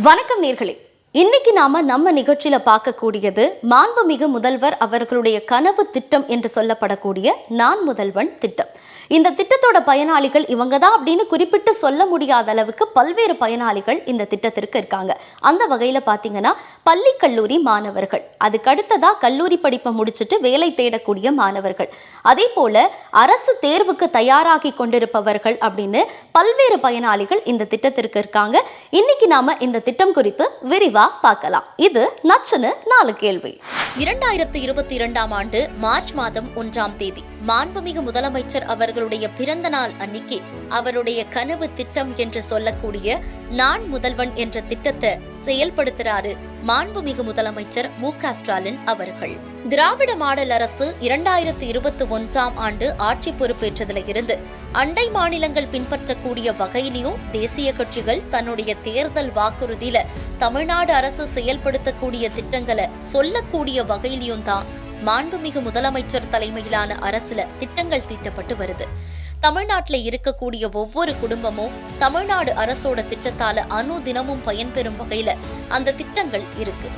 வணக்கம் நேர்களே. இன்னைக்கு நம்ம நிகழ்ச்சியில பார்க்கக்கூடியது மாண்புமிகு முதல்வர் அவர்களுடைய கனவு திட்டம் என்று சொல்லப்படக்கூடிய நான் முதல்வன் திட்டம். இந்த திட்டத்தோட பயனாளிகள் இவங்க தான் அப்படின்னு குறிப்பிட்டு சொல்ல முடியாத அளவுக்கு பல்வேறு பயனாளிகள் இந்த திட்டத்திற்கு இருக்காங்க. அந்த வகையில பாத்தீங்கன்னா பள்ளி கல்லூரி மாணவர்கள், அதுக்கு அடுத்ததா கல்லூரி படிப்பை முடிச்சுட்டு வேலை தேடக்கூடிய மாணவர்கள், அதே போல அரசு தேர்வுக்கு தயாராகி கொண்டிருப்பவர்கள் அப்படின்னு பல்வேறு பயனாளிகள் இந்த திட்டத்திற்கு இருக்காங்க. இன்னைக்கு நாம இந்த திட்டம் குறித்து விரிவா பார்க்கலாம். இது நச்சுன்னு 4 கேள்வி. 2022 ஆண்டு மார்ச் மாதம் 1ஆம் தேதி மாண்புமிகு முதலமைச்சர் அவர்களுடைய பிறந்த நாள் அன்னைக்கு அவருடைய கனவு திட்டம் என்று சொல்லக்கூடிய நான் முதல்வன் என்ற திட்டத்தை செயல்படுத்துறாரு மாண்புமிகு முதலமைச்சர் மு.க. ஸ்டாலின் அவர்கள். திராவிட மாடல் அரசு 2021ஆம் ஆண்டு ஆட்சி பொறுப்பேற்றதுல இருந்து அண்டை மாநிலங்கள் பின்பற்றக்கூடிய வகையிலையும் தேசிய கட்சிகள் தன்னுடைய தேர்தல் வாக்குறுதியில தமிழ்நாடு அரசு செயல்படுத்தக்கூடிய திட்டங்களை சொல்லக்கூடிய வகையிலையும் தான் மாண்புமிகு முதலமைச்சர் தலைமையிலான அரசுல திட்டங்கள் தீட்டப்பட்டு வருது. தமிழ்நாட்டில் இருக்கக்கூடிய ஒவ்வொரு குடும்பமும் தமிழ்நாடு அரசோட திட்டத்தால தினமும் பயன்பெறும் வகையில அந்த திட்டங்கள் இருக்கு.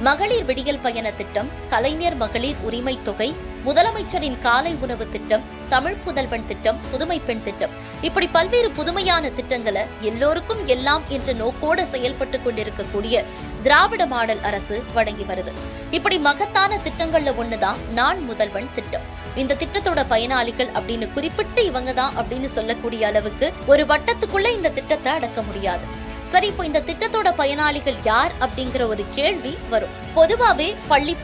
மகளிர் விடியல் பயண திட்டம், கலைஞர் மகளிர் உரிமை தொகை, முதலமைச்சரின் காலை உணவு திட்டம், தமிழ் புதல்வன் திட்டம், புதுமை பெண் திட்டம், இப்படி பல்வேறு புதுமையான திட்டங்களை எல்லோருக்கும் எல்லாம் என்ற நோக்கோடு செயல்பட்டு கொண்டிருக்கக்கூடிய திராவிட மாடல் அரசு வழங்கி வருது. இப்படி மகத்தான திட்டங்கள்ல ஒண்ணுதான் நான் முதல்வன் திட்டம். இந்த திட்டத்தோட பயனாளிகள் அப்படின்னு குறிப்பிட்டு இவங்க தான் அப்படின்னு சொல்லக்கூடிய அளவுக்கு ஒரு வட்டத்துக்குள்ள இந்த திட்டத்தை அடக்க முடியாது. சரி, இப்போ இந்த திட்டத்தோட பயனாளிகள் யார் அப்படிங்கிற ஒரு கேள்வி வரும். பொதுவாவே பள்ளி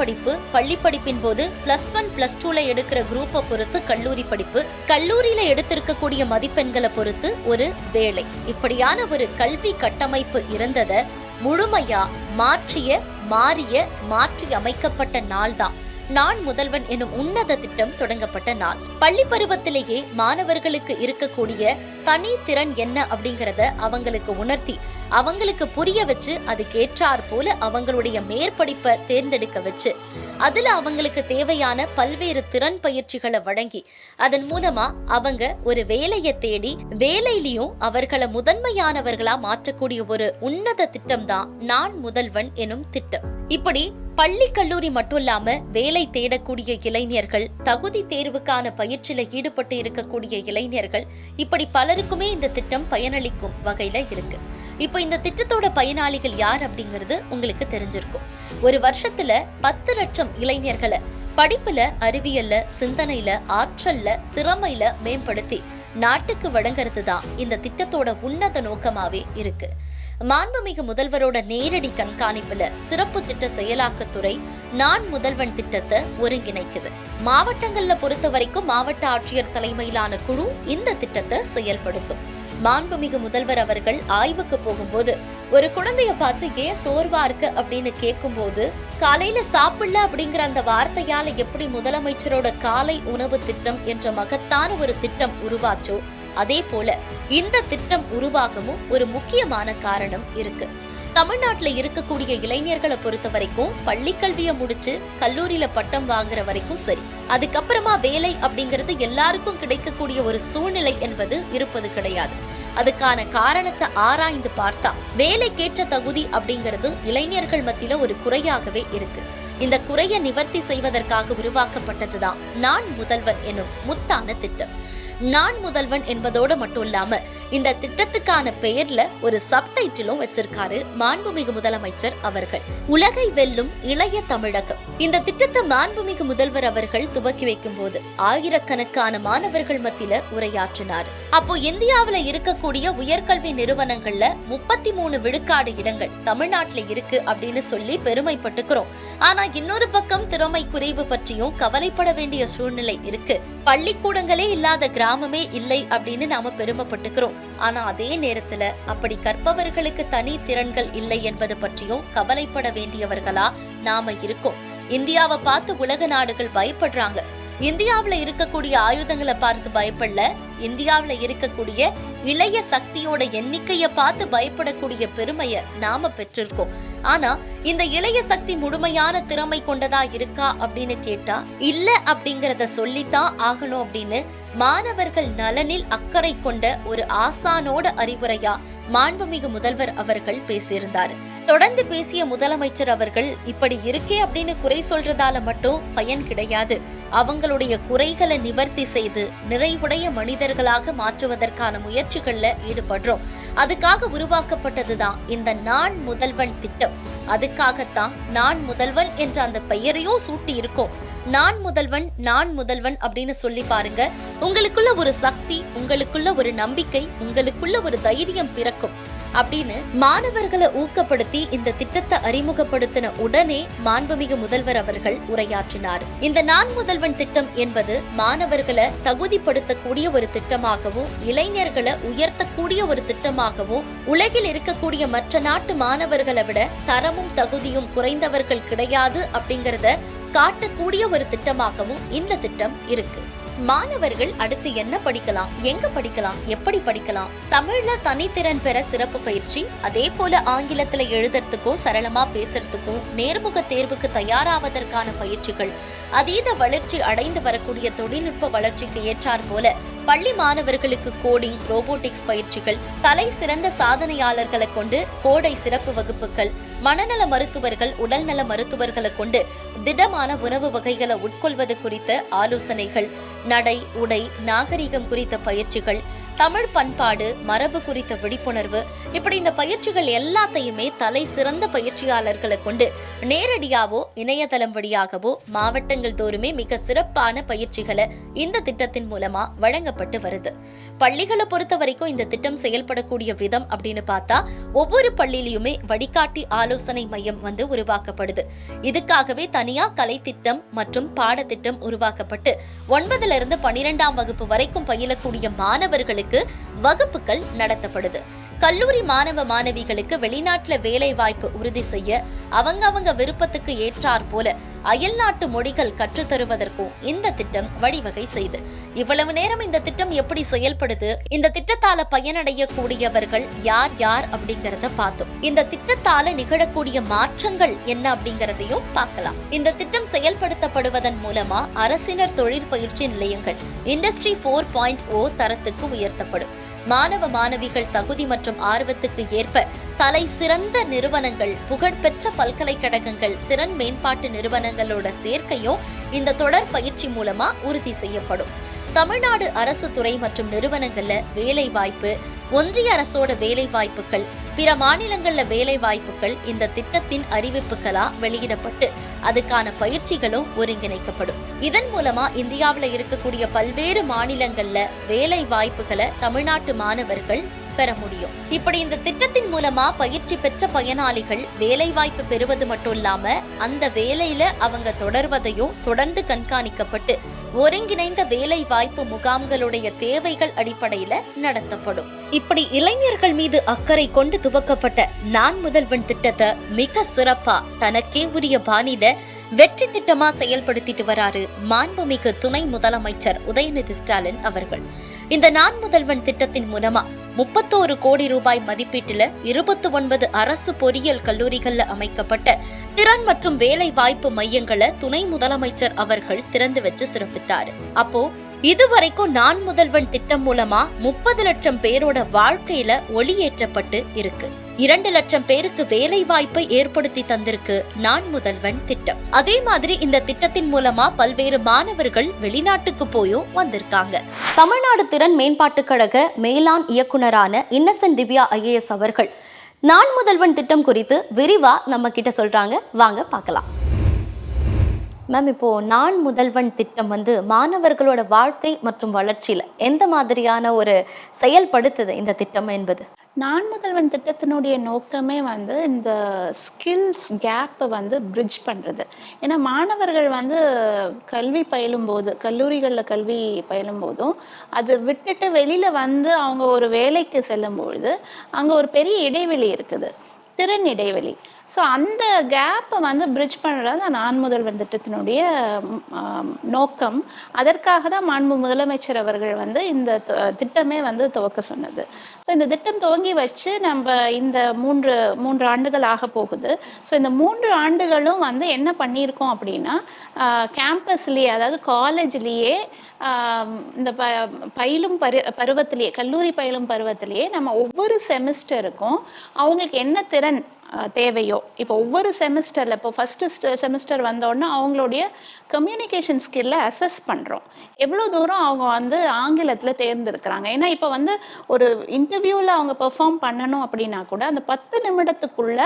படிப்பின் போது +1 +2ல எடுக்கிற குரூப்பை பொறுத்து கல்லூரி படிப்பு, கல்லூரியில எடுத்திருக்கக்கூடிய மதிப்பெண்களை பொறுத்து ஒரு வேலை, இப்படியான ஒரு கல்வி கட்டமைப்பு இருந்ததை முழுமையா மாற்றி அமைக்கப்பட்ட நாள் தான் நான் முதல்வன் எனும் உன்னத திட்டம் தொடங்கப்பட்ட நாள். பள்ளி பருவத்திலேயே மாணவர்களுக்கு இருக்கக்கூடிய தனி திறன் என்ன அப்படிங்கறத அவங்களுக்கு உணர்த்தி, அவங்களுக்கு புரிய வச்சு, அதுக்கேற்றாற் போல அவங்களுடைய மேற்படிப்பை தேர்ந்தெடுக்க வச்சு, அதுல அவங்களுக்கு தேவையான பல்வேறு திறன் பயிற்சிகளை வழங்கி, அதன் மூலமா அவங்க ஒரு வேலையை தேடி வேலையிலையும் அவர்களை முதன்மையானவர்களா மாற்றக்கூடிய ஒரு உன்னத திட்டம் தான் நான் முதல்வன் எனும் திட்டம். இப்படி பள்ளி கல்லூரி மட்டும் இல்லாம வேலை தேடக்கூடிய இளைஞர்கள், தகுதி தேர்வுக்கான பயிற்சியில ஈடுபட்டு இருக்கக்கூடிய இளைஞர்கள், இப்படி பலருக்குமே இந்த திட்டம் பயனளிக்கும் வகையில இருக்கு. இப்ப இந்த திட்டத்தோட பயனாளிகள் யார் அப்படிங்கிறது உங்களுக்கு தெரிஞ்சிருக்கும். ஒரு வருஷத்துல 10 லட்சம் இளைஞர்களை படிப்புல, அறிவியல்ல, சிந்தனையில, ஆற்றல்ல, திறமையில மேம்படுத்தி நாட்டுக்கு வழங்குறது தான் இந்த திட்டத்தோட உன்னத நோக்கமாவே இருக்கு. மாண்புமிகு முதல்வரோட நேரடி கண்காணிப்புல சிறப்பு திட்ட செயலாக்கத்துறை நான் முதல்வன் திட்டத்தை ஒருங்கிணைக்குது. மாவட்டங்கள்ல பொறுத்த வரைக்கும் மாவட்ட ஆட்சியர் தலைமையிலான குழு இந்த திட்டத்தை செயல்படுத்தும். மாண்புமிகு முதல்வர் அவர்கள் ஆய்வுக்கு போகும்போது ஒரு குழந்தைய பார்த்து ஏன் சோர்வா இருக்கு அப்படின்னு கேட்கும்போது, காலையில சாப்பிடல அப்படிங்கிற அந்த வார்த்தையால எப்படி முதலமைச்சரோட காலை உணவு திட்டம் என்ற மகத்தான ஒரு திட்டம் உருவாச்சோ, அதே போல இந்த திட்டம் உருவாகவும் ஒரு முக்கியமான காரணம் இருக்கு. தமிழ்நாட்டுல இருக்கக்கூடிய இளைஞர்களை பொறுத்த வரைக்கும் பள்ளி கல்வியை முடிச்சு கல்லூரியில பட்டம் வாங்குற வரைக்கும் சரி, அதுக்கப்புறமா வேலை அப்படிங்கிறது எல்லாருக்கும் கிடைக்கக்கூடிய ஒரு சூழ்நிலை என்பது இருப்பது கிடையாது. அதுக்கான காரணத்தை ஆராய்ந்து பார்த்தா வேலைக்கேற்ற தகுதி அப்படிங்கிறது இளைஞர்கள் மத்தியில ஒரு குறையாகவே இருக்கு. இந்த குறையை நிவர்த்தி செய்வதற்காக உருவாக்கப்பட்டதுதான் நான் முதல்வன் எனும் முத்தான திட்டம். நான் முதல்வன் என்பதோடு மட்டும் இல்லாம இந்த திட்டத்துக்கான பெயர்ல ஒரு சப்டைட்டிலும் வச்சிருக்காரு மாண்புமிகு முதலமைச்சர் அவர்கள். உலகை வெல்லும் இளைய தமிழகம். இந்த திட்டத்தை மாண்புமிகு முதல்வர் அவர்கள் துவக்கி வைக்கும் போது ஆயிரக்கணக்கான மாணவர்கள் மத்தியில உரையாற்றினார். அப்போ இந்தியாவில இருக்கக்கூடிய உயர்கல்வி நிறுவனங்கள்ல 33 விழுக்காடு இடங்கள் தமிழ்நாட்டுல இருக்கு அப்படின்னு சொல்லி பெருமைப்பட்டுக்கிறோம். ஆனா இன்னொரு பக்கம் திறமை குறைவு பற்றியும் கவலைப்பட வேண்டிய சூழ்நிலை இருக்கு. பள்ளிக்கூடங்களே இல்லாத கிராமமே இல்லை அப்படின்னு நாம பெருமைப்பட்டுக்கிறோம். ஆனா அதே நேரத்துல அப்படி கற்பவர்களுக்கு தனி திறன்கள் இல்லை என்பது பற்றியும் கவலைப்பட வேண்டியவர்களா நாம இருக்கோம். இந்தியாவை பார்த்து உலக நாடுகள் பயப்படுறாங்க. இந்தியாவில இருக்கக்கூடிய ஆயுதங்களை பார்த்து பயப்படல, இந்தியாவில இருக்கக்கூடிய இளைய சக்தியோட எண்ணிக்கைய பார்த்து பயப்படக்கூடிய பெருமைய நாம பெற்றிருக்கோம். ஆனா இந்த இளைய சக்தி முழுமையான திறமை கொண்டதா இருக்கா அப்படின்னு கேட்டா இல்ல அப்படிங்கறத சொல்லித்தான் ஆகணும் அப்படின்னு மாணவர்கள் நலனில் அக்கறை கொண்ட ஒரு ஆசானோட அறிவுரையா மாண்புமிகு முதல்வர் அவர்கள் பேசியிருந்தார். தொடர்ந்து பேசிய முதலமைச்சர் அவர்கள், இப்படி இருக்கே அப்படின்னு குறை சொல்றதால மட்டும் பயன் கிடையாது, அவங்களுடைய குறைகளை நிவர்த்தி செய்து நிறைவுடைய மனிதர்களாக மாற்றுவதற்கான முயற்சிகள்ல ஈடுபடுறோம். அதுக்காக உருவாக்கப்பட்டதுதான் இந்த நான் முதல்வன் திட்டம். அதுக்காகத்தான் நான் முதல்வன் என்ற அந்த பெயரையும் சூட்டி இருக்கோம். நான் முதல்வன், நான் முதல்வன் அப்படின்னு சொல்லி பாருங்க. உங்களுக்குள்ள ஒரு சக்தி, உங்களுக்குள்ள ஒரு நம்பிக்கை, உங்களுக்குள்ள ஒரு தைரியம் பிறக்கும் அப்படின்னு மாணவர்களை ஊக்கப்படுத்தி இந்த திட்டத்தை அறிமுகப்படுத்தின உடனே மாண்புமிகு முதல்வர் அவர்கள் உரையாற்றினார். இந்த நான் முதல்வன் திட்டம் என்பது மாணவர்களை தகுதிப்படுத்தக்கூடிய ஒரு திட்டமாகவும், இளைஞர்களை உயர்த்தக்கூடிய ஒரு திட்டமாகவும், உலகில் இருக்கக்கூடிய மற்ற நாட்டு மாணவர்களை விட தரமும் தகுதியும் குறைந்தவர்கள் கிடையாது அப்படிங்கறத காட்டக்கூடிய ஒரு திட்டமாகவும் இந்த திட்டம் இருக்கு. மாணவர்கள் அடுத்து என்ன படிக்கலாம், எங்க படிக்கலாம், எப்படி படிக்கலாம், தமிழ்ல தனித்திறன் பெற சிறப்பு பயிற்சி, அதே போல ஆங்கிலத்துல எழுதுறதுக்கோ சரளமா பேசுறதுக்கும் நேர்முக தேர்வுக்கு தயாராவதற்கான பயிற்சிகள், அதீத வளர்ச்சி அடைந்து வரக்கூடிய தொழில்நுட்ப வளர்ச்சிக்கு ஏற்றார் போல பள்ளி மாணவர்களுக்கு கோடிங், ரோபோட்டிக்ஸ் பயிற்சிகள், தலை சிறந்த சாதனையாளர்களை கொண்டு கோடை சிறப்பு வகுப்புகள், மனநல மருத்துவர்கள், உடல்நல மருத்துவர்களை கொண்டு திடமான உணவு வகைகளை உட்கொள்வது குறித்த ஆலோசனைகள், நடை, உடை, நாகரிகம் குறித்த பயிற்சிகள், தமிழ் பண்பாடு, மரபு குறித்த விழிப்புணர்வு, இப்படி இந்த பயிற்சிகள் எல்லாத்தையுமே தலை சிறந்த பயிற்சியாளர்களை கொண்டு நேரடியாவோ இணையதளம் வழியாகவோ மாவட்டங்கள் தோறுமே மிக சிறப்பான பயிற்சிகளை இந்த திட்டத்தின் மூலமா வழங்கப்பட்டு வருது. பள்ளிகளை பொறுத்த வரைக்கும் இந்த திட்டம் செயல்படக்கூடிய விதம் அப்படின்னு பார்த்தா, ஒவ்வொரு பள்ளியிலுமே வழிகாட்டி ஆலோசனை மையம் உருவாக்கப்படுது. இதுக்காகவே தனியா கலை திட்டம் மற்றும் பாடத்திட்டம் உருவாக்கப்பட்டு 9ல இருந்து 12ஆம் வகுப்பு வரைக்கும் பயிலக்கூடிய மாணவர்களுக்கு வகுப்புகள் நடத்தப்படுது. கல்லூரி மாணவ மாணவிகளுக்கு வெளிநாட்டுல வேலை வாய்ப்பு உறுதி செய்ய அவங்க விருப்பத்துக்கு ஏற்றார் போல அயல்நாட்டு மொழிகள் கற்றுத்தருவதற்கும் இந்த திட்டம் வழிவகை செய்து. இவ்வளவு நேரம் இந்த திட்டம் எப்படி செயல்படுது, இந்த திட்டத்தால பயனடையக்கூடியவர்கள் யார் யார் அப்படிங்கறத பார்த்தோம். இந்த திட்டத்தால நிகழக்கூடிய மாற்றங்கள் என்ன அப்படிங்கறதையும் பார்க்கலாம். இந்த திட்டம் செயல்படுத்தப்படுவதன் மூலமா அரசினர் தொழிற்பயிற்சி நிலையங்கள் இண்டஸ்ட்ரி 4.0 தரத்துக்கு உயர்த்தப்படும். மாணவ மாணவிகள் தகுதி மற்றும் ஆர்வத்துக்கு ஏற்ப தலை சிறந்த நிறுவனங்கள், புகழ்பெற்ற பல்கலைக்கழகங்கள், திறன் மேம்பாட்டு நிறுவனங்களோட சேர்க்கையும் இந்த தொடர் பயிற்சி மூலமா உறுதி செய்யப்படும். தமிழ்நாடு அரசு துறை மற்றும் நிறுவனங்கள்ல வேலை வாய்ப்பு, ஒன்றிய அரசோட வேலை வாய்ப்புகள், பிற மாநிலங்கள்ல வேலை வாய்ப்புகள் இந்த திட்டத்தின் அறிவிப்புகளா வெளியிடப்பட்டு அதுக்கான பயிற்சிகளும் ஒருங்கிணைக்கப்படும். இதன் மூலமா இந்தியாவில் இருக்கக்கூடிய பல்வேறு மாநிலங்கள்ல வேலை வாய்ப்புகளை தமிழ்நாட்டு மாணவர்கள் பெற முடியும். இப்படி இந்த திட்டத்தின் மூலமா பயிற்சி பெற்ற பயனாளிகள் வேலை வாய்ப்பு பெறுவது மட்டும் இல்லாம அந்த வேலையில அவங்க தொடர்வதையும் தொடர்ந்து கண்காணிக்கப்பட்டு ஒருங்கிணைந்த வேலை வாய்ப்பு முகாம்களுடைய தேவைகள் அடிப்படையில நடத்தப்படும். இப்படி இளைஞர்கள் மீது அக்கறை கொண்டு துவக்கப்பட்ட நான் முதல்வன் திட்டத்தை மிக சிறப்பா தனக்கே உரிய பாணியில வெற்றி திட்டமா செயல்படுத்திட்டு வராரு மாண்புமிகு துணை முதலமைச்சர் உதயநிதி ஸ்டாலின் அவர்கள். இந்த நான் முதல்வன் திட்டத்தின் மூலமா 31 கோடி ரூபாய் மதிப்பீட்டுல 29 அரசு பொறியியல் கல்லூரிகள்ல அமைக்கப்பட்ட திறன் மற்றும் வேலை வாய்ப்பு மையங்களை துணை முதலமைச்சர் அவர்கள் திறந்து வச்சு சிறப்பித்தாரு. அப்போ இதுவரைக்கும் நான் முதல்வன் திட்டம் மூலமா 30 லட்சம் பேரோட வாழ்க்கையில ஒளியேற்றப்பட்டு இருக்கு. 2 லட்சம் பேருக்கு வேலை வாய்ப்பை ஏற்படுத்தி தந்திருக்கு நான் முதல்வன் திட்டம். அதே மாதிரி இந்த திட்டத்தின் மூலமா பல்வேறு மாணவர்கள் வெளிநாட்டுக்கு போயும் வந்திருக்காங்க. தமிழ்நாடு திறன் மேம்பாட்டு கழக மேலாண் இயக்குனரான இன்னசென்ட் திவ்யா IAS அவர்கள் நான் முதல்வன் திட்டம் குறித்து விரிவா நம்ம கிட்ட சொல்றாங்க. வாங்க பார்க்கலாம். மேம், இப்போ நான் முதல்வன் திட்டம் மாணவர்களோட வாழ்க்கை மற்றும் வளர்ச்சியில எந்த மாதிரியான ஒரு செயல்படுத்துது இந்த திட்டம் என்பது? நான் முதல்வன் திட்டத்தினுடைய நோக்கமே இந்த ஸ்கில்ஸ் கேப்பை பிரிட்ஜ் பண்ணுறது. ஏன்னா மாணவர்கள் கல்வி பயிலும்போது, கல்லூரிகளில் கல்வி பயிலும்போதும் அது விட்டுட்டு வெளியில் அவங்க ஒரு வேலைக்கு செல்லும்பொழுது அங்கே ஒரு பெரிய இடைவெளி இருக்குது, திறன் இடைவெளி. ஸோ அந்த கேப்பை வந்து பிரிட்ஜ் பண்ணுறது நான் முதல்வன் திட்டத்தினுடைய நோக்கம். அதற்காக தான் மாண்பு முதலமைச்சர் அவர்கள் வந்து இந்த திட்டமே வந்து துவக்க சொன்னது. ஸோ இந்த திட்டம் துவங்கி வச்சு நம்ம இந்த மூன்று ஆண்டுகள் ஆக போகுது. ஸோ இந்த 3 ஆண்டுகளும் வந்து என்ன பண்ணியிருக்கோம் அப்படின்னா, கேம்பஸ்லேயே, அதாவது காலேஜ்லேயே, இந்த பயிலும் பருவத்திலேயே, கல்லூரி பயிலும் பருவத்திலேயே நம்ம ஒவ்வொரு செமிஸ்டருக்கும் அவங்களுக்கு என்ன திறன் தேவையோ, இப்போ ஒவ்வொரு செமிஸ்டரில், இப்போ ஃபஸ்ட்டு செமிஸ்டர் வந்தோடனே அவங்களுடைய கம்யூனிகேஷன் ஸ்கில்லை அசஸ் பண்ணுறோம். எவ்வளோ தூரம் அவங்க வந்து ஆங்கிலத்தில் தேர்ந்தெடுக்கிறாங்க. ஏன்னா இப்போ வந்து ஒரு இன்டர்வியூவில் அவங்க பெர்ஃபார்ம் பண்ணணும் அப்படின்னா கூட அந்த 10 நிமிடத்துக்குள்ள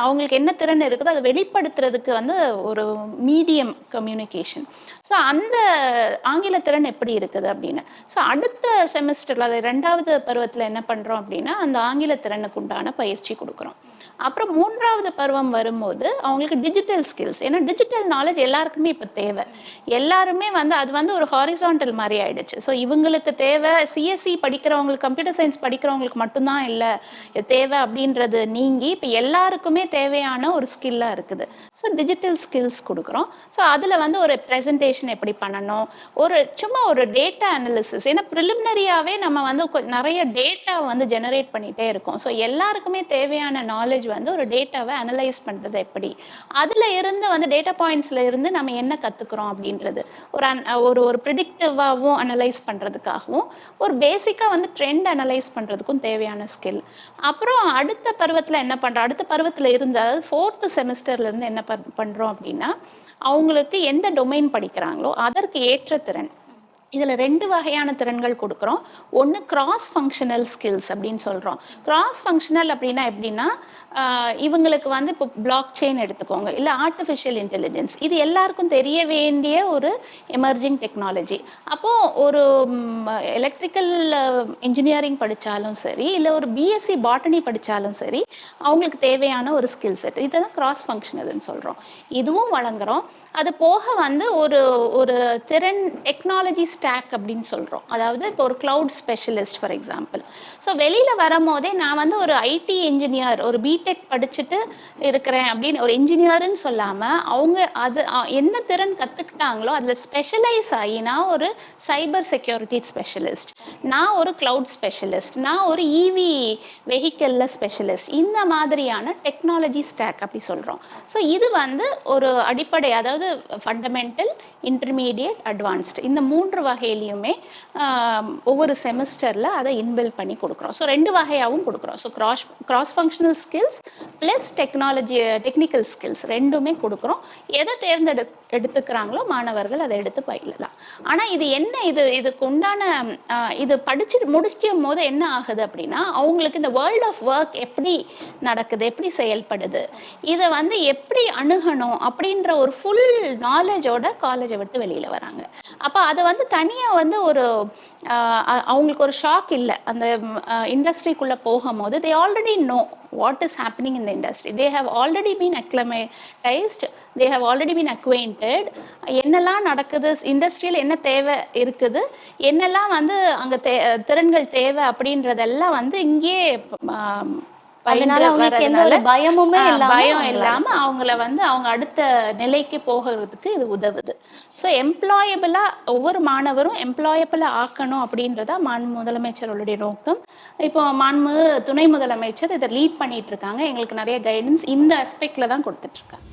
அவங்களுக்கு என்ன திறன் இருக்குதோ அதை வெளிப்படுத்துறதுக்கு வந்து ஒரு மீடியம் கம்யூனிகேஷன். ஸோ அந்த ஆங்கில திறன் எப்படி இருக்குது அப்படின்னு. ஸோ அடுத்த செமிஸ்டரில், அது 2வது பருவத்தில் என்ன பண்ணுறோம் அப்படின்னா, அந்த ஆங்கில திறனுக்கு உண்டான பயிற்சி கொடுக்குறோம். அப்புறம் 3வது பருவம் வரும்போது அவங்களுக்கு டிஜிட்டல் ஸ்கில்ஸ். ஏன்னா டிஜிட்டல் நாலேஜ் எல்லாருக்குமே இப்போ தேவை. எல்லாருமே வந்து அது வந்து ஒரு ஹாரிசான்டல் மாதிரி ஆயிடுச்சு. ஸோ இவங்களுக்கு தேவை, சிஎஸ்சி படிக்கிறவங்களுக்கு, கம்ப்யூட்டர் சயின்ஸ் படிக்கிறவங்களுக்கு மட்டும்தான் இல்லை தேவை அப்படின்றது நீங்கி இப்போ எல்லாருக்குமே தேவையான ஒரு ஸ்கில்லாக இருக்குது. ஸோ டிஜிட்டல் ஸ்கில்ஸ் கொடுக்குறோம். ஸோ அதில் வந்து ஒரு ப்ரெசன்டேஷன் எப்படி பண்ணணும், சும்மா ஒரு டேட்டா அனாலிசிஸ். ஏன்னா ப்ரிலிமினரியாகவே நம்ம வந்து நிறைய டேட்டா வந்து ஜெனரேட் பண்ணிகிட்டே இருக்கோம். ஸோ எல்லாருக்குமே தேவையான நாலேஜ் வந்து ஒரு டேட்டாவை அனலைஸ் பண்ணுறது எப்படி, அதில் இருந்து வந்து டேட்டா பாயிண்ட்ஸில் இருந்து நம்ம என்ன கற்றுக்குறோம் அப்படின்றது ஒரு ப்ரிடிக்டிவாகவும் அனலைஸ் பண்ணுறதுக்காகவும், ஒரு பேசிக்காக வந்து ட்ரெண்ட் அனலைஸ் பண்ணுறதுக்கும் தேவையான ஸ்கில். அப்புறம் அடுத்த பருவத்தில் என்ன பண்ணுறோம், அடுத்த பருவத்தில் இருந்து, அதாவது 4th செமிஸ்டர்லேருந்து என்ன பண்ணுறோம் அப்படின்னா, அவங்களுக்கு எந்த டொமைன் படிக்கிறாங்களோ அதற்கு ஏற்ற திறன். இதில் 2 வகையான திறன்கள் கொடுக்குறோம். ஒன்று கிராஸ் ஃபங்க்ஷனல் ஸ்கில்ஸ் அப்படின்னு சொல்கிறோம். கிராஸ் ஃபங்க்ஷனல் அப்படின்னா எப்படின்னா, இவங்களுக்கு வந்து இப்போ பிளாக் செயின் எடுத்துக்கோங்க, இல்லை ஆர்டிஃபிஷியல் இன்டெலிஜென்ஸ், இது எல்லாருக்கும் தெரிய வேண்டிய ஒரு எமர்ஜிங் டெக்னாலஜி. அப்போது ஒரு எலக்ட்ரிக்கல் இன்ஜினியரிங் படித்தாலும் சரி, இல்லை ஒரு பிஎஸ்சி பாட்டனி படித்தாலும் சரி, அவங்களுக்கு தேவையான ஒரு ஸ்கில் செட். இதை தான் கிராஸ் ஃபங்க்ஷனல்னு சொல்கிறோம். இதுவும் வழங்குகிறோம். அது போக வந்து ஒரு திறன் டெக்னாலஜி ஸ்டாக் அப்படின்னு சொல்கிறோம். அதாவது இப்போ ஒரு cloud specialist for example. So வெளியில் வரும்போதே நான் வந்து ஒரு ஐடி இன்ஜினியர், ஒரு பிடெக் படிச்சுட்டு இருக்கிறேன் அப்படின்னு ஒரு இன்ஜினியர்னு சொல்லாமல், அவங்க என்ன திறன் கற்றுக்கிட்டாங்களோ அதில் ஸ்பெஷலைஸ் ஆகி, நான் ஒரு சைபர் செக்யூரிட்டி ஸ்பெஷலிஸ்ட், நான் ஒரு கிளவுட் ஸ்பெஷலிஸ்ட், நான் ஒரு இவி வெஹிக்கலில் ஸ்பெஷலிஸ்ட், இந்த மாதிரியான டெக்னாலஜி ஸ்டாக் அப்படி சொல்கிறோம். ஸோ இது வந்து ஒரு அடிப்படை, அதாவது ஃபண்டமெண்டல், இன்டர்மீடியட், அட்வான்ஸ்டு, இந்த 3 வகையிலையுமே ஒவ்வொரு செமிஸ்டரில் அதை இன்பில்ட் பண்ணி கொடுக்குறோம். ஸோ 2 வகையாகவும் கொடுக்குறோம். So cross functional skills plus technical skills ரெண்டுமே கொடுக்குறோம். எதை எடுத்துக்கிறாங்களோ மாணவர்கள் அதை எடுத்து பயிலலாம். ஆனால் இது என்ன, இதுக்கு உண்டான இது படிச்சுட்டு முடிக்கும் போது என்ன ஆகுது அப்படின்னா, அவங்களுக்கு இந்த வேர்ல்ட் ஆஃப் ஒர்க் எப்படி நடக்குது, எப்படி செயல்படுது, இதை வந்து எப்படி அணுகணும் அப்படின்ற ஒரு ஃபுல் நாலேஜோட காலேஜை விட்டு வெளியில் வராங்க. அப்போ அதை வந்து தனியாக வந்து அவங்களுக்கு ஒரு ஷாக் இல்லை. அந்த இண்டஸ்ட்ரிக்குள்ளே போகும்போது they already know what is happening in the industry. They have already been acclimatized, they have already been acquainted. என்னெல்லாம் நடக்குது, இண்டஸ்ட்ரியில் என்ன தேவை இருக்குது, என்னெல்லாம் வந்து அங்கே திறன்கள் தேவை அப்படின்றதெல்லாம் வந்து இங்கே பயம் இல்லாம அவங்கள வந்து அவங்க அடுத்த நிலைக்கு போகிறதுக்கு இது உதவுது. ஸோ எம்ப்ளாயபிளா ஒவ்வொரு மாணவரும் எம்ப்ளாயபிளா ஆக்கணும் அப்படின்றத மாண்பு முதலமைச்சருடைய நோக்கம். இப்போ மாண்பு துணை முதலமைச்சர் இதை லீட் பண்ணிட்டு இருக்காங்க. எங்களுக்கு நிறைய கைடன்ஸ் இந்த அஸ்பெக்ட்ல தான் கொடுத்துட்டு இருக்காங்க.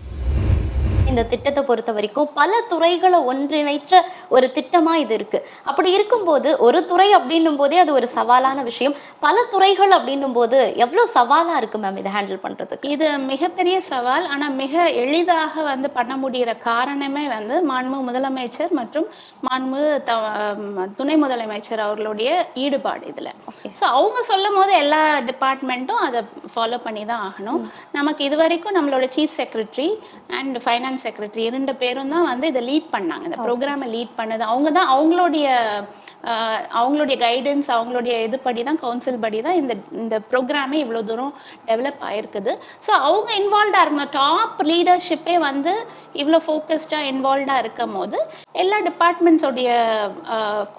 இந்த திட்டத்தை பொறுத்த வரைக்கும் பல துறைகளை ஒன்றிணைச்ச ஒரு திட்டமா இது இருக்கு. அப்படி இருக்கும்போது ஒரு துறை அப்படின்னும் போதே அது ஒரு சவாலான விஷயம். பல துறைகள் அப்படின்னும் போது எவ்வளவு சவாலா இருக்கு மேம் இதை ஹேண்டில் பண்றதுக்கு? இது மிகப்பெரிய சவால். ஆனா மிக எளிதாக வந்து பண்ண முடிகிற காரணமே வந்து மாண்பு முதலமைச்சர் மற்றும் மாண்பு துணை முதலமைச்சர் அவர்களுடைய ஈடுபாடு இதுல. ஸோ அவங்க சொல்லும் போது எல்லா டிபார்ட்மெண்ட்டும் அதை ஃபாலோ பண்ணி தான் ஆகணும். நமக்கு இது வரைக்கும் நம்மளோட chief secretary and finance secretary 2 பேரும் தான் வந்து இதை லீட் பண்ணாங்க. இந்த ப்ரோக்ராமை லீட் பண்ணது அவங்க தான். அவங்களுடைய அவங்களுடைய கைடன்ஸ், அவங்களுடைய இதுபடி தான், கவுன்சில் படி தான் இந்த ப்ரோக்ராமே இவ்வளோ தூரம் டெவலப் ஆயிருக்குது. ஸோ அவங்க இன்வால்வ்டாக இருக்கணும். டாப் லீடர்ஷிப்பே வந்து இவ்வளோ ஃபோக்கஸ்டாக இன்வால்வ்டாக இருக்கும் போது எல்லா டிபார்ட்மெண்ட்ஸோடைய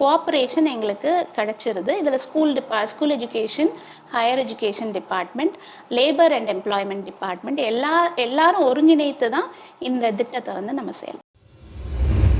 கோஆப்ரேஷன் எங்களுக்கு கிடைச்சிருது. இதில் school education, higher education department, labour and employment department எல்லாரும் ஒருங்கிணைத்து தான் இந்த திட்டத்தை வந்து நம்ம செயல்.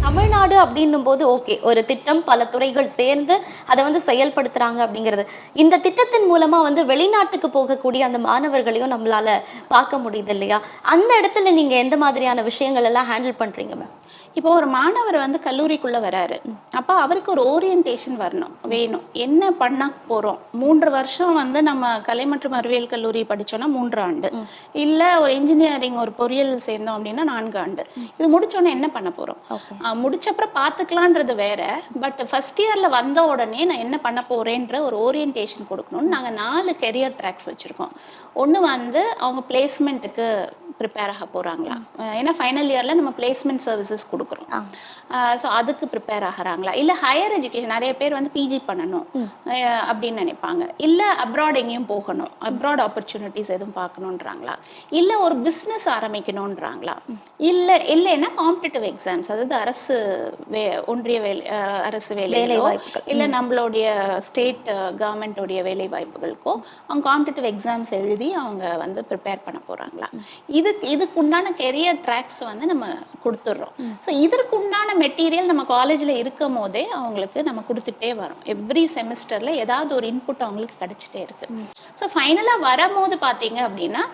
தமிழ்நாடு அப்படின்னும் போது ஓகே, ஒரு திட்டம் பல துறைகள் சேர்ந்து அதை வந்து செயல்படுத்துறாங்க அப்படிங்கிறது. இந்த திட்டத்தின் மூலமா வந்து வெளிநாட்டுக்கு போகக்கூடிய அந்த மாணவர்களையும் நம்மளால பார்க்க முடியுது இல்லையா? அந்த இடத்துல நீங்க எந்த மாதிரியான விஷயங்கள் எல்லாம் ஹேண்டில் பண்றீங்க மேம்? இப்போ ஒரு மாணவர் வந்து கல்லூரிக்குள்ள வராரு, அப்போ அவருக்கு ஒரு ஓரியன்டேஷன் வேணும். என்ன பண்ண போறோம்? 3 வருஷம் வந்து நம்ம கலை மற்றும் அறிவியல் கல்லூரி படிச்சோம்னா 3 ஆண்டு, இல்ல ஒரு இன்ஜினியரிங் ஒரு பொறியியல் சேர்ந்தோம் அப்படின்னா 4 ஆண்டு. இது முடிச்சோன்னா என்ன பண்ண போறோம்? முடிச்சப்பறம் பார்த்துக்கலான்றது வேற. பட் ஃபர்ஸ்ட் இயர்ல வந்த உடனே நான் என்ன பண்ண போறேன்ற ஒரு ஓரியன்டேஷன் கொடுக்கணும்னு நாங்கள் 4 கெரியர் ட்ராக்ஸ் வச்சிருக்கோம். ஒன்று வந்து அவங்க பிளேஸ்மெண்ட்டுக்கு ப்ரிப்பேர் ஆக போகிறாங்களா, ஏன்னா ஃபைனல் இயரில் நம்ம பிளேஸ்மெண்ட் சர்வீசஸ் கொடுக்குறோம். ஸோ அதுக்கு ப்ரிப்பேர் ஆகிறாங்களா, இல்லை ஹையர் எஜுகேஷன், நிறைய பேர் வந்து பிஜி பண்ணணும் அப்படின்னு நினைப்பாங்க, இல்லை அப்ராட் எங்கேயும் போகணும், அப்ராட் ஆப்பர்ச்சுனிட்டிஸ் எதுவும் பார்க்கணுன்றாங்களா, இல்லை ஒரு பிஸ்னஸ் ஆரம்பிக்கணுன்றாங்களா, இல்லைன்னா காம்படிட்டிவ் எக்ஸாம்ஸ், அதாவது ஒன்றிய அரசு வேலை வாய்ப்புகள், இல்லை நம்மளுடைய ஸ்டேட் கவர்மெண்ட்டோடைய வேலை வாய்ப்புகளுக்கோ அவங்க காம்படிட்டிவ் எக்ஸாம்ஸ் எழுதி அவங்க வந்து ப்ரிப்பேர் பண்ண போகிறாங்களா. இதுக்கு உண்டான கெரியர் ட்ராக்ஸ் வந்து நம்ம கொடுத்துட்றோம். ஸோ இதற்கு உண்டான மெட்டீரியல் நம்ம காலேஜில் இருக்கும் போதே அவங்களுக்கு நம்ம கொடுத்துட்டே வரோம். எவ்ரி செமிஸ்டரில் ஏதாவது ஒரு இன்புட் அவங்களுக்கு கிடைச்சிட்டே இருக்கு. ஸோ ஃபைனலாக வரும்போது பார்த்தீங்க அப்படின்னா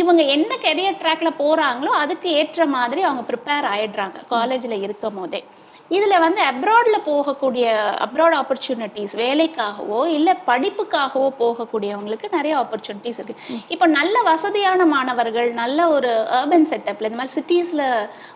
இவங்க என்ன கெரியர் ட்ராக்ல போகிறாங்களோ அதுக்கு ஏற்ற மாதிரி அவங்க ப்ரிப்பேர் ஆயிடுறாங்க காலேஜில் இருக்கும் போதே. இதில் வந்து அப்ராட் ஆப்பர்ச்சுனிட்டிஸ், வேலைக்காகவோ இல்லை படிப்புக்காகவோ போகக்கூடியவங்களுக்கு நிறைய ஆப்பர்ச்சுனிட்டிஸ் இருக்குது. இப்போ நல்ல வசதியான மாணவர்கள், நல்ல ஒரு அர்பன் செட்டப்பில் இந்த மாதிரி சிட்டிஸில்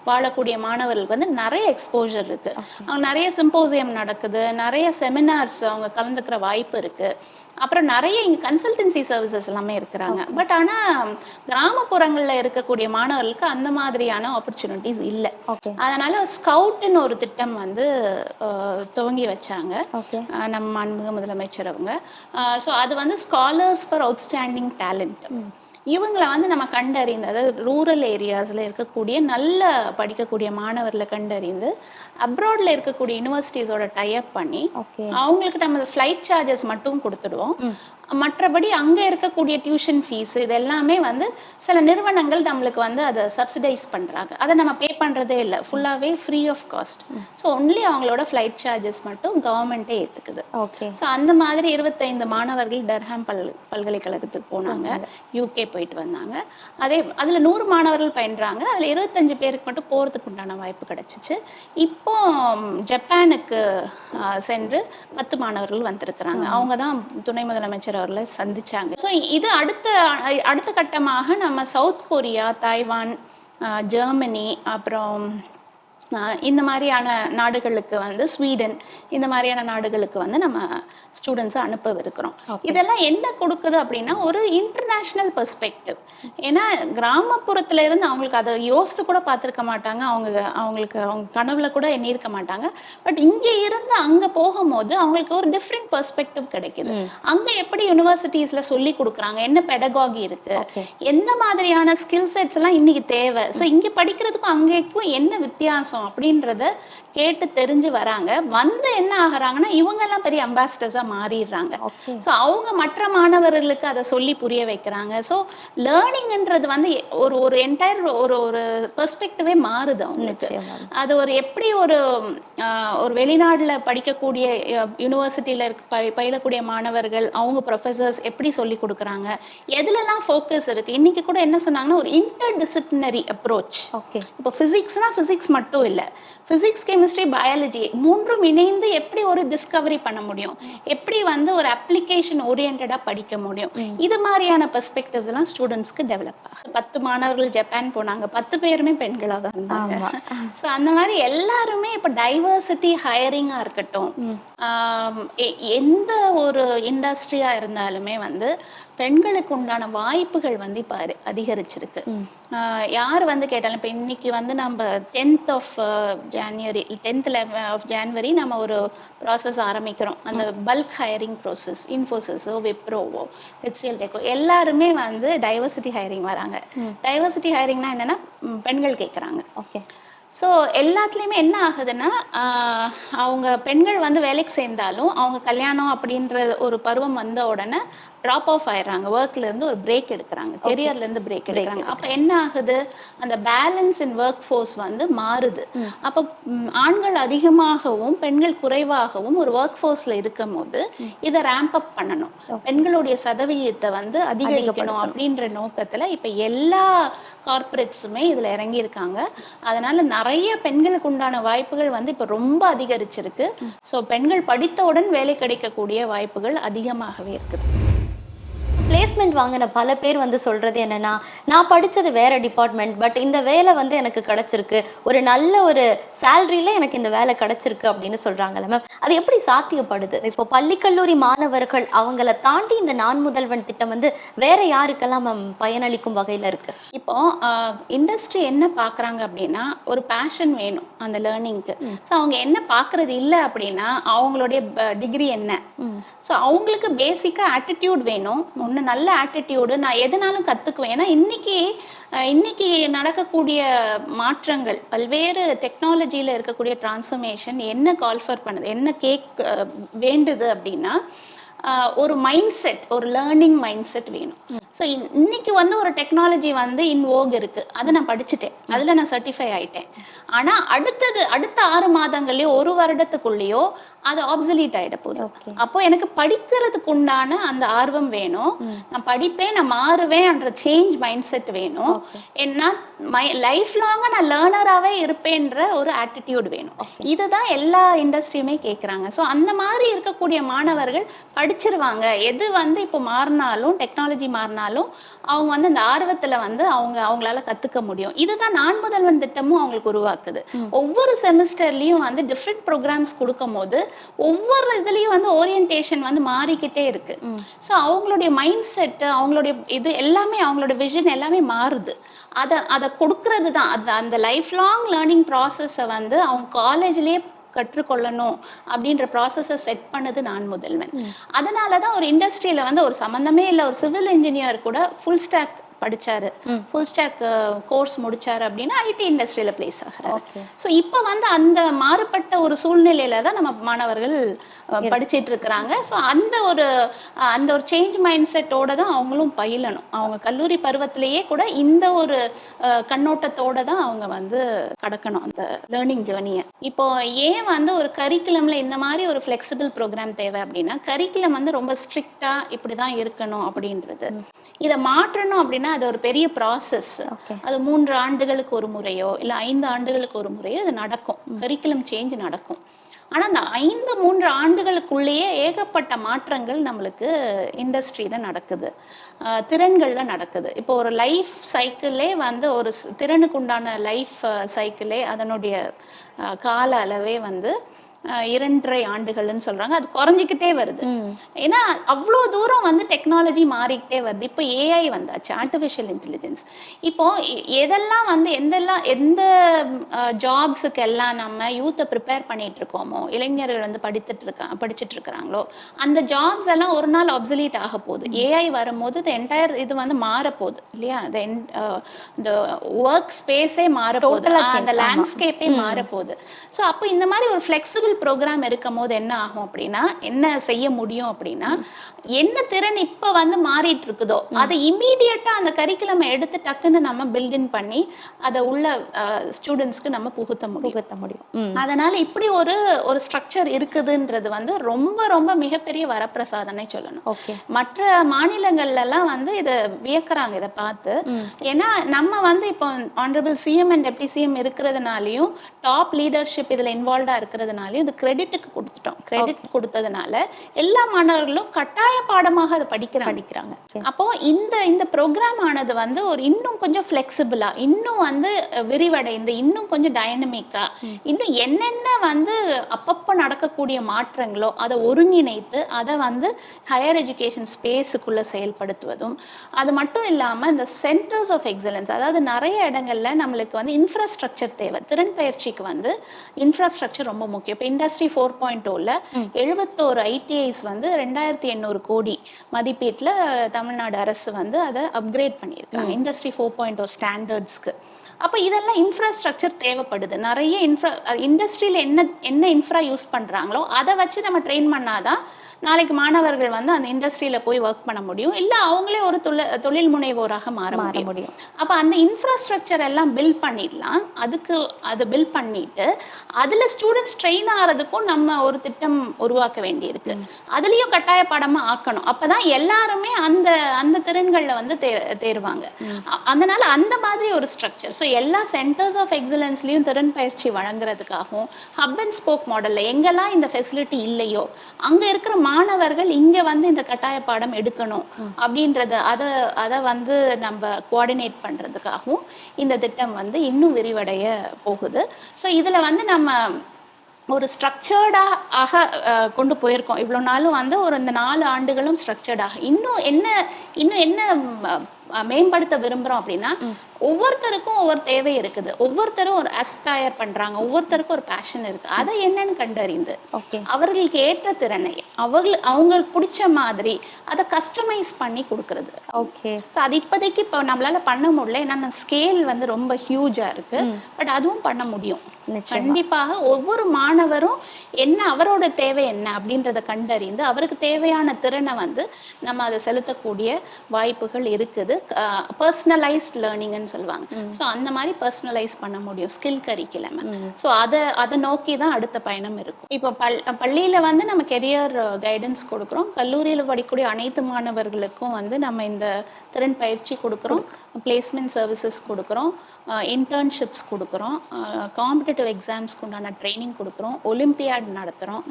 வாழக்கூடிய மாணவர்களுக்கு வந்து நிறைய எக்ஸ்போஜர் இருக்குது. அவங்க நிறைய சிம்போசியம் நடக்குது, நிறைய செமினார்ஸ் அவங்க கலந்துக்கிற வாய்ப்பு இருக்குது. அப்புறம் நிறைய இங்கே கன்சல்டன்சி சர்வீசஸ் எல்லாமே இருக்கிறாங்க. பட் ஆனால் கிராமப்புறங்களில் இருக்கக்கூடிய மாணவர்களுக்கு அந்த மாதிரியான ஆப்பர்ச்சுனிட்டிஸ் இல்லை. அதனால ஸ்கவுட்னு ஒரு திட்டம் வந்து துவங்கி வச்சாங்க நம்ம மாண்புமிகு முதலமைச்சர் அவங்க. ஸோ அது வந்து ஸ்காலர்ஸ் ஃபார் அவுட்ஸ்டாண்டிங் டேலண்ட். இவங்களை வந்து நம்ம கண்டறிந்து, அதாவது ரூரல் ஏரியாஸில் இருக்கக்கூடிய நல்ல படிக்கக்கூடிய மாணவர்களை கண்டறிந்து அப்ராடில் இருக்கக்கூடிய யூனிவர்சிட்டிஸோட டைப் பண்ணி அவங்களுக்கு நம்ம ஃப்ளைட் சார்ஜஸ் மட்டும் கொடுத்துடுவோம். மற்றபடி அங்கே இருக்கக்கூடிய டியூஷன் ஃபீஸ் இது எல்லாமே வந்து சில நிறுவனங்கள் நம்மளுக்கு வந்து அதை சப்சிடைஸ் பண்ணுறாங்க. அதை நம்ம பே பண்ணுறதே இல்லை, ஃபுல்லாகவே free of cost. So only அவங்களோட ஃப்ளைட் சார்ஜஸ் மட்டும் கவர்மெண்ட்டே ஏற்றுக்குது. ஸோ அந்த மாதிரி 25 மாணவர்கள் டர்ஹாம் பல்கலைக்கழகத்துக்கு போனாங்க, யூகே போயிட்டு வந்தாங்க. அதில் 100 மாணவர்கள் பயின்றாங்க. அதில் 25 பேருக்கு மட்டும் போகிறதுக்கு உண்டான வாய்ப்பு கிடைச்சிச்சு. இப்போ ஜப்பானுக்கு சென்று 10 மாணவர்கள் வந்திருக்கிறாங்க. அவங்க தான் துணை முதலமைச்சர் அவர்களை சந்திச்சாங்க. ஸோ இது அடுத்த கட்டமாக நம்ம சவுத் கொரியா, தாய்வான், ஜெர்மனி, அப்புறம் இந்த மாதிரியான நாடுகளுக்கு வந்து ஸ்வீடன், இந்த மாதிரியான நாடுகளுக்கு வந்து நம்ம ஸ்டூடெண்ட்ஸை அனுப்பவிருக்கிறோம். இதெல்லாம் என்ன கொடுக்குது அப்படின்னா ஒரு இன்டர்நேஷ்னல் பெர்ஸ்பெக்டிவ். ஏன்னா கிராமப்புறத்துல இருந்து அவங்களுக்கு அதை யோசித்து கூட பார்த்துருக்க மாட்டாங்க, அவங்களுக்கு அவங்க கனவுல கூட எண்ணியிருக்க மாட்டாங்க. பட் இங்கே இருந்து அங்கே போகும்போது அவங்களுக்கு ஒரு டிஃப்ரெண்ட் பெர்ஸ்பெக்டிவ் கிடைக்குது. அங்கே எப்படி யூனிவர்சிட்டிஸில் சொல்லி கொடுக்குறாங்க, என்ன பெடகாகி இருக்கு, எந்த மாதிரியான ஸ்கில் செட்ஸ் எல்லாம் இன்னைக்கு தேவை, ஸோ இங்கே படிக்கிறதுக்கும் அங்கேக்கும் என்ன வித்தியாசம் அப்படின்றத கேட்டு தெரிஞ்சு வராங்க. வந்து என்ன ஆகுறாங்கன்னா இவங்கெல்லாம் பெரிய அம்பாசிடர்ஸாக மாறிடுறாங்க. ஸோ அவங்க மற்ற மாணவர்களுக்கு அதை சொல்லி புரிய வைக்கிறாங்க. ஸோ லேர்னிங்ன்றது வந்து ஒரு என்டையர் ஒரு பெர்ஸ்பெக்டிவே மாறுது அவங்களுக்கு. அது எப்படி ஒரு வெளிநாட்டில் படிக்கக்கூடிய யூனிவர்சிட்டியில் பயிலக்கூடிய மாணவர்கள் அவங்க ப்ரொஃபஸர்ஸ் எப்படி சொல்லி கொடுக்குறாங்க, எதுலலாம் ஃபோக்கஸ் இருக்குது. இன்னைக்கு கூட என்ன சொன்னாங்கன்னா ஒரு இன்டர் டிசிப்ளினரி அப்ரோச். இப்போ ஃபிசிக்ஸ்னால் ஃபிசிக்ஸ் மட்டும் இல்லை, ஃபிசிக்ஸ், கெமிஸ்ட்ரி, பயாலஜி மூன்றும் இணைந்து எப்படி ஒரு டிஸ்கவரி பண்ண முடியும், எப்படி வந்து ஒரு அப்ளிகேஷன் ஓரியன்டாக படிக்க முடியும், இது மாதிரியான பெர்ஸ்பெக்டிவ்ஸ் எல்லாம் ஸ்டூடெண்ட்ஸ்க்கு டெவலப் ஆகும். 10 மாணவர்கள் ஜப்பான் போனாங்க, 10 பேருமே பெண்களாக தான் இருந்தாங்க. ஸோ அந்த மாதிரி எல்லாருமே இப்போ டைவர்சிட்டி ஹையரிங்காக இருக்கட்டும், எந்த ஒரு இண்டஸ்ட்ரியாக இருந்தாலுமே வந்து பெண்களுக்கு உண்டான வாய்ப்புகள் வந்து இப்போ அதிகரிச்சிருக்கு. யார் வந்து கேட்டாலும் இப்போ இன்னைக்கு வந்து நம்ம 10th of January 10th of January நம்ம ஒரு ப்ராசஸ் ஆரம்பிக்கிறோம். அந்த பல்க் ஹையரிங் ப்ராசஸ் இன்ஃபோசிஸோ விப்ரோவோ ஹெச்சிஎல் டெக்கோ எல்லாருமே வந்து டைவர்சிட்டி ஹையரிங் வராங்க. டைவர்சிட்டி ஹையரிங்னா என்னன்னா பெண்கள் கேட்குறாங்க. ஓகே. ஸோ எல்லாத்துலேயுமே என்ன ஆகுதுன்னா அவங்க பெண்கள் வந்து வேலைக்கு சேர்ந்தாலும் அவங்க கல்யாணம் அப்படின்ற ஒரு பருவம் வந்த உடனே ட்ராப் ஆஃப் ஆயிடுறாங்க. ஒர்க்லேருந்து ஒரு பிரேக் எடுக்கிறாங்க, கெரியர்லேருந்து பிரேக் எடுக்கிறாங்க. அப்போ என்ன ஆகுது, அந்த பேலன்ஸ் இன் ஒர்க் ஃபோர்ஸ் வந்து மாறுது. அப்போ ஆண்கள் அதிகமாகவும் பெண்கள் குறைவாகவும் ஒரு ஒர்க் ஃபோர்ஸில் இருக்கும் போது இதை ரேம்ப் அப் பண்ணணும், பெண்களுடைய சதவீதத்தை வந்து அதிகரிக்கணும் அப்படின்ற நோக்கத்தில் இப்போ எல்லா கார்பரேட்ஸுமே இதில் இறங்கியிருக்காங்க. அதனால நிறைய பெண்களுக்கு உண்டான வாய்ப்புகள் வந்து இப்போ ரொம்ப அதிகரிச்சிருக்கு. ஸோ பெண்கள் படித்தவுடன் வேலை கிடைக்கக்கூடிய வாய்ப்புகள் அதிகமாகவே இருக்குது. பிளேஸ்மெண்ட் வாங்கின பல பேர் வந்து சொல்றது என்னன்னா, நான் படிச்சது வேற டிபார்ட்மெண்ட், பட் இந்த வேலை வந்து எனக்கு கிடைச்சிருக்கு, ஒரு நல்ல ஒரு சேலரியில எனக்கு இந்த வேலை கிடைச்சிருக்கு அப்படின்னு சொல்றாங்கல்ல மேம், அது எப்படி சாத்தியப்படுது? இப்போ பள்ளி கல்லூரி மாணவர்கள் அவங்கள தாண்டி இந்த நான் முதல்வன் திட்டம் வந்து வேற யாருக்கெல்லாம் மேம் பயனளிக்கும் வகையில இருக்கு? இப்போ இண்டஸ்ட்ரி என்ன பார்க்குறாங்க அப்படின்னா, ஒரு பேஷன் வேணும் அந்த லேர்னிங்க்கு. ஸோ அவங்க என்ன பார்க்குறது இல்லை அப்படின்னா, அவங்களுடைய டிகிரி என்ன. ஸோ அவங்களுக்கு பேசிக்காக ஆட்டிடியூட் வேணும். ஒன்று நல்ல ஆட்டிடியூடு, நான் எதுனாலும் கற்றுக்குவேன். ஏன்னா இன்னைக்கு நடக்கக்கூடிய மாற்றங்கள், பல்வேறு டெக்னாலஜியில் இருக்கக்கூடிய டிரான்ஸ்ஃபர்மேஷன் என்ன கால்ஃபர் பண்ணுது, என்ன வேண்டுது அப்படின்னா ஒரு மைண்ட் செட், ஒரு லேர்னிங் மைண்ட் செட் வேணும். ஸோ இன்னைக்கு வந்து ஒரு டெக்னாலஜி வந்து இன் வோக் இருக்கு, அதை நான் படிச்சுட்டேன், அதில் நான் சர்டிஃபை ஆயிட்டேன். ஆனால் அடுத்த 6 மாதங்கள்லையோ 1 வருடத்துக்குள்ளேயோ அது ஆப்சலீட் ஆகிட போகுது. அப்போ எனக்கு படிக்கிறதுக்கு உண்டான அந்த ஆர்வம் வேணும், நான் படிப்பேன், நான் மாறுவேன் என்ற சேஞ்ச் மைண்ட் செட் வேணும். ஏன்னா லைஃப் லாங்காக நான் லேர்னராகவே இருப்பேன்ற ஒரு ஆட்டிடியூட் வேணும். இதுதான் எல்லா இண்டஸ்ட்ரியுமே கேட்குறாங்க. ஸோ அந்த மாதிரி இருக்கக்கூடிய மாணவர்கள் படிச்சிருவாங்க. எது வந்து இப்போ மாறினாலும், டெக்னாலஜி மாறினாலும் அவங்க வந்து அந்த ஆர்வத்தில் வந்து அவங்களால கற்றுக்க முடியும். இதுதான் நான் முதல்வன் திட்டமும் அவங்களுக்கு உருவாக்குது. ஒவ்வொரு செமஸ்டர்லையும் வந்து டிஃப்ரெண்ட் ப்ரோக்ராம்ஸ் கொடுக்கும் போது ஒவ்வொரு இதுலேயும் வந்து ஓரியன்டேஷன் வந்து மாறிக்கிட்டே இருக்கு. ஸோ அவங்களுடைய மைண்ட் செட்டு, அவங்களுடைய இது எல்லாமே, அவங்களோட விஷன் எல்லாமே மாறுது. அதை கொடுக்கறது தான் அந்த லைஃப் லாங் லேர்னிங் ப்ராசஸை வந்து அவங்க காலேஜ்லேயே கற்றுக்கொள்ளணும் அப்படின்ற ப்ராசஸை செட் பண்ணது நான் முதல்வன். அதனால தான் ஒரு இண்டஸ்ட்ரியில் வந்து ஒரு சம்மந்தமே இல்லை, ஒரு சிவில் இன்ஜினியர் கூட ஃபுல் ஸ்டாக் படிச்சாரு, ஃபுல் ஸ்டாக் கோர்ஸ் முடிச்சாரு அப்படின்னா ஐடி இண்டஸ்ட்ரியில பிளேஸ் ஆகிறாரு. ஸோ இப்போ வந்து அந்த மாறுபட்ட ஒரு சூழ்நிலையில தான் நம்ம மாணவர்கள் படிச்சிட்டு இருக்கிறாங்க. ஸோ அந்த ஒரு சேஞ்ச் மைண்ட் செட்டோட தான் அவங்களும் பயிலணும். அவங்க கல்லூரி பருவத்திலேயே கூட இந்த ஒரு கண்ணோட்டத்தோட தான் அவங்க வந்து கடக்கணும் அந்த லேர்னிங் ஜேர்னியை. இப்போ ஏன் வந்து ஒரு கரிக்குலம்ல இந்த மாதிரி ஒரு ஃப்ளெக்சிபிள் ப்ரோக்ராம் தேவை அப்படின்னா, கரிக்குலம் வந்து ரொம்ப ஸ்ட்ரிக்டா இப்படிதான் இருக்கணும் அப்படின்றது. இதை மாற்றணும் அப்படின்னா அது ஒரு பெரிய ப்ராசஸ். அது 3 ஆண்டுகளுக்கு ஒரு முறையோ இல்லை 5 ஆண்டுகளுக்கு ஒரு முறையோ அது நடக்கும், கரிக்குலம் சேஞ்ச் நடக்கும். ஆனால் அந்த 3 ஆண்டுகளுக்குள்ளேயே ஏகப்பட்ட மாற்றங்கள் நம்மளுக்கு இண்டஸ்ட்ரியில் நடக்குது, திறன்களில் நடக்குது. இப்போ ஒரு லைஃப் சைக்கிளே வந்து ஒரு திறனுக்கு உண்டான லைஃப் சைக்கிளே அதனுடைய கால அளவே வந்து 2.5 ஆண்டுகள்னு சொல்றாங்க. அது குறைஞ்சிக்கிட்டே வருது. ஏன்னா அவ்வளோ தூரம் வந்து டெக்னாலஜி மாறிக்கிட்டே வருது. இப்போ ஏஐ வந்தாச்சு, ஆர்டிஃபிஷியல் இன்டெலிஜென்ஸ். இப்போ எதெல்லாம் வந்து எந்த ஜாப்ஸுக்கு எல்லாம் நம்ம யூத்தை ப்ரிப்பேர் பண்ணிட்டு இருக்கோமோ, இளைஞர்கள் வந்து படிச்சுட்டு இருக்கிறாங்களோ, அந்த ஜாப்ஸ் எல்லாம் ஒரு நாள் ஆப்சலீட் ஆக போகுது. ஏஐ வரும்போது என்டையர் இது வந்து மாறப்போகுது இல்லையா? இந்த ஒர்க் ஸ்பேஸே மாறப்போகுது, அந்த லேண்ட்ஸ்கேப்பே மாறப்போகுது. ஸோ அப்போ இந்த மாதிரி ஒரு ஃப்ளெக்சிபிள் ப்ரோக்ராம் இருக்கும் போது என்ன ஆகும் அப்படின்னா, என்ன செய்ய முடியும் அப்படின்னா, என்ன திறன் இப்ப வந்து மாறிட்டு இருக்குதோ அதை இமீடியட்டா அந்த கரிக்குலம் எடுத்து டக்குன்னு நம்ம பில்டின் பண்ணி அதை உள்ள ஸ்டூடெண்ட்ஸ்க்கு நம்ம புகுத்த முடியும். அதனால இப்படி ஒரு ஸ்ட்ரக்சர் இருக்குதுன்றது வந்து ரொம்ப ரொம்ப மிகப்பெரிய வரப்பிரசாதனை சொல்லணும். மற்ற மாநிலங்கள்ல எல்லாம் வந்து இதை வியக்கிறாங்க இதை பார்த்து. ஏன்னா நம்ம வந்து இப்போ honourable CM and deputy CM இருக்கிறதுனாலையும் டாப் லீடர்ஷிப் இதுல இன்வால்வ்டா இருக்கிறதுனாலையும் இது கிரெடிட்டுக்கு கொடுத்துட்டோம். கிரெடிட் கொடுத்ததுனால எல்லா மாணவர்களும் கட்டாய பாடமாக அதை படிக்கிறாங்க. அப்போ இந்த ப்ரோக்ராம் ஆனது வந்து ஒரு இன்னும் கொஞ்சம் ஃப்ளெக்சிபிளா, இன்னும் வந்து விரிவடைந்து, இன்னும் கொஞ்சம் டைனமிக்கா, இன்னும் என்னென்ன வந்து அப்பப்போ நடக்கக்கூடிய மாற்றங்களோ அதை ஒருங்கிணைத்து அதை வந்து ஹையர் எஜுகேஷன் ஸ்பேஸுக்குள்ள செயல்படுத்துவதும், அது மட்டும் இல்லாம இந்த சென்டர்ஸ் ஆஃப் எக்ஸலன்ஸ், அதாவது நிறைய இடங்கள்ல நம்மளுக்கு வந்து இன்ஃப்ராஸ்ட்ரக்சர் தேவை. திறன் பயிற்சிக்கு வந்து இன்ஃப்ராஸ்ட்ரக்சர் ரொம்ப முக்கியம். இப்போ இண்டஸ்ட்ரி 4.0ல 71 ITIs வந்து 2800 கோடி மதிப்பீட்டில் தமிழ்நாடு அரசு வந்து அதை அப்கிரேட் பண்ணியிருக்காங்க இண்டஸ்ட்ரி 4.0 ஸ்டாண்டர்ட்ஸ்க்கு. அப்போ இதெல்லாம் இன்ஃப்ராஸ்ட்ரக்சர் தேவைப்படுது. நிறைய இண்டஸ்ட்ரியில் என்ன இன்ஃப்ரா யூஸ் பண்ணுறாங்களோ அதை வச்சு நம்ம ட்ரெயின் பண்ணாதான் நாளைக்கு மாணவர்கள் வந்து அந்த இண்டஸ்ட்ரியில போய் ஒர்க் பண்ண முடியும், இல்லை அவங்களே ஒரு தொழில் முனைவோராக மாற முடியும். அப்போ அந்த இன்ஃப்ராஸ்ட்ரக்சர் எல்லாம் பில்ட் பண்ணிடலாம். அது பில்ட் பண்ணிட்டு அதில் ஸ்டூடெண்ட்ஸ் ட்ரெயின் ஆகிறதுக்கும் நம்ம ஒரு திட்டம் உருவாக்க வேண்டியிருக்கு. அதுலேயும் கட்டாய பாடமாக ஆக்கணும். அப்போதான் எல்லாருமே அந்த திறன்களில் வந்து தேர்வாங்க. அதனால அந்த மாதிரி ஒரு ஸ்ட்ரக்சர். ஸோ எல்லா சென்டர்ஸ் ஆஃப் எக்ஸலன்ஸ்லையும் திறன் பயிற்சி வழங்குறதுக்காகவும் ஹப் அண்ட் ஸ்போக் மாடலில் எங்கெல்லாம் இந்த ஃபெசிலிட்டி இல்லையோ அங்கே இருக்கிற மாணவர்கள் இங்க வந்து இந்த கட்டாய பாடம் எடுக்கணும் அப்படின்றத அதை வந்து நம்ம கோஆர்டினேட் பண்றதுக்காகவும் இந்த திட்டம் வந்து இன்னும் விரிவடைய போகுது. ஸோ இதுல வந்து நம்ம ஒரு ஸ்ட்ரக்சர்டாக கொண்டு போயிருக்கோம். இவ்வளோ நாளும் வந்து இந்த 4 ஆண்டுகளும் ஸ்ட்ரக்சர்டாக இன்னும் என்ன மேம்படுத்த விரும்புகிறோம் அப்படின்னா, ஒவ்வொருத்தருக்கும் ஒவ்வொரு தேவை இருக்குது, ஒவ்வொருத்தரும் ஒரு அஸ்பயர் பண்றாங்க, ஒவ்வொருத்தருக்கும் ஒரு பேஷன் இருக்கு. அதை என்னன்னு கண்டறிந்து அவர்களுக்கு ஏற்ற திறனை அவங்களுக்கு பிடிச்ச மாதிரி அதை கஸ்டமைஸ் பண்ணி கொடுக்கறது. அது இப்போதைக்கு இப்போ நம்மளால பண்ண முடியல, ஏன்னா ஸ்கேல் வந்து ரொம்ப ஹியூஜா இருக்கு. பட் அதுவும் பண்ண முடியும். கண்டிப்பாக ஒவ்வொரு மாணவரும் அவரோட தேவை என்ன அப்படின்றத கண்டறிந்து அவருக்கு தேவையான திறனை வந்து நம்ம அதை செலுத்தக்கூடிய வாய்ப்புகள் இருக்குது. பர்சனலைஸ்ட் லேர்னிங்னு சொல்லுவாங்க. ஸோ அந்த மாதிரி பர்சனலைஸ் பண்ண முடியும் ஸ்கில் கரிக்குலம். ஸோ அதை நோக்கி தான் அடுத்த பயணம் இருக்கும். இப்போ பள்ளியில் வந்து நம்ம கெரியர் கைடன்ஸ் கொடுக்குறோம். கல்லூரியில் படிக்கக்கூடிய அனைத்து மாணவர்களுக்கும் வந்து நம்ம இந்த திறன் பயிற்சி கொடுக்குறோம், பிளேஸ்மெண்ட் சர்வீசஸ் கொடுக்குறோம், இன்டர்ன்ஷிப்ஸ் கொடுக்குறோம், காம்படிட்டிவ் எக்ஸாம்ஸ்க்கு உண்டான ட்ரைனிங் கொடுக்குறோம், ஒலிம்பியாட் நடத்துகிறோம்.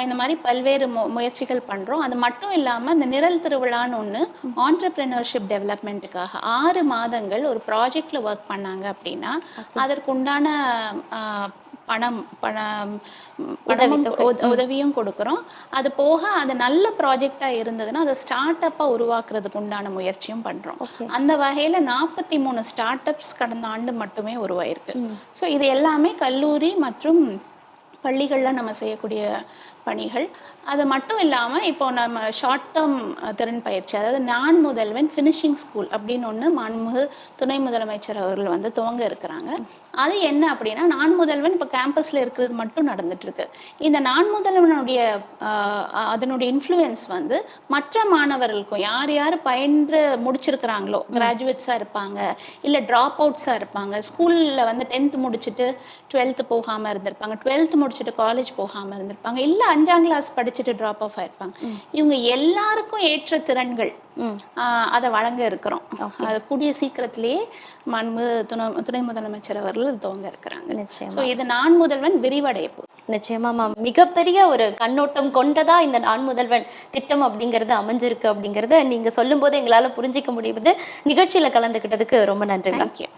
இந்த மாதிரி பல்வேறு முயற்சிகள் பண்ணுறோம். அது மட்டும் இல்லாமல் இந்த நிரல் திருவிழான்னு ஒன்று ஆண்டர்பிரினர்ஷிப் டெவலப்மெண்ட்டுக்காக 6 மாதங்கள் ஒரு ப்ராஜெக்டில் ஒர்க் பண்ணாங்க அப்படின்னா அதற்கு உண்டான உதவியும் கொடுக்குறோம். அது போக அது நல்ல ப்ராஜெக்டா இருந்ததுன்னா அதை ஸ்டார்ட் அப்பா உருவாக்குறதுக்கு உண்டான முயற்சியும் பண்றோம். அந்த வகையில 43 ஸ்டார்ட் அப்ஸ் கடந்த ஆண்டு மட்டுமே உருவாயிருக்கு. ஸோ இது எல்லாமே கல்லூரி மற்றும் பள்ளிகளில் நம்ம செய்யக்கூடிய பணிகள். அது மட்டும் இல்லாமல் இப்போ நம்ம ஷார்ட் டேர்ம் திறன் பயிற்சி, அதாவது நான் முதல்வன் ஃபினிஷிங் ஸ்கூல் அப்படின்னு ஒன்று மாண்புமிகு துணை முதலமைச்சர் அவர்கள் வந்து துவங்க இருக்கிறாங்க. அது என்ன அப்படின்னா, நான் முதல்வன் இப்போ கேம்பஸில் இருக்கிறது மட்டும் நடந்துட்டு இருக்கு. இந்த நான் முதல்வனுடைய அதனுடைய இன்ஃப்ளூயன்ஸ் வந்து மற்ற மாணவர்களுக்கும், யார் பயின்று முடிச்சிருக்கிறாங்களோ, கிராஜுவேட்ஸாக இருப்பாங்க, இல்லை ட்ராப் அவுட்ஸாக இருப்பாங்க, ஸ்கூலில் வந்து 10th முடிச்சுட்டு 12th போகாமல் இருந்திருப்பாங்க, 12th முடிச்சுட்டு காலேஜ் போகாமல் இருந்திருப்பாங்க, இல்லை 5ஆம் கிளாஸ் படிச்சுட்டு ட்ராப் ஆஃப் ஆயிருப்பாங்க. இவங்க எல்லாருக்கும் ஏற்ற திறன்கள் அதை வழங்க இருக்கிறோம். அது கூடிய சீக்கிரத்திலேயே மாண்பு துணை முதலமைச்சர் அவர்கள் துவங்க இருக்கிறாங்க. ஸோ இது நான் முதல்வன் விரிவடைய போகுது. நிச்சயமா மேம், மிகப்பெரிய ஒரு கண்ணோட்டம் கொண்டதா இந்த நான் முதல்வன் திட்டம் அப்படிங்கிறது அமைஞ்சிருக்கு அப்படிங்கறத நீங்க சொல்லும் போது எங்களால புரிஞ்சிக்க முடியுது. நிகழ்ச்சியில கலந்துக்கிட்டதுக்கு ரொம்ப நன்றி. தேங்க்யூ.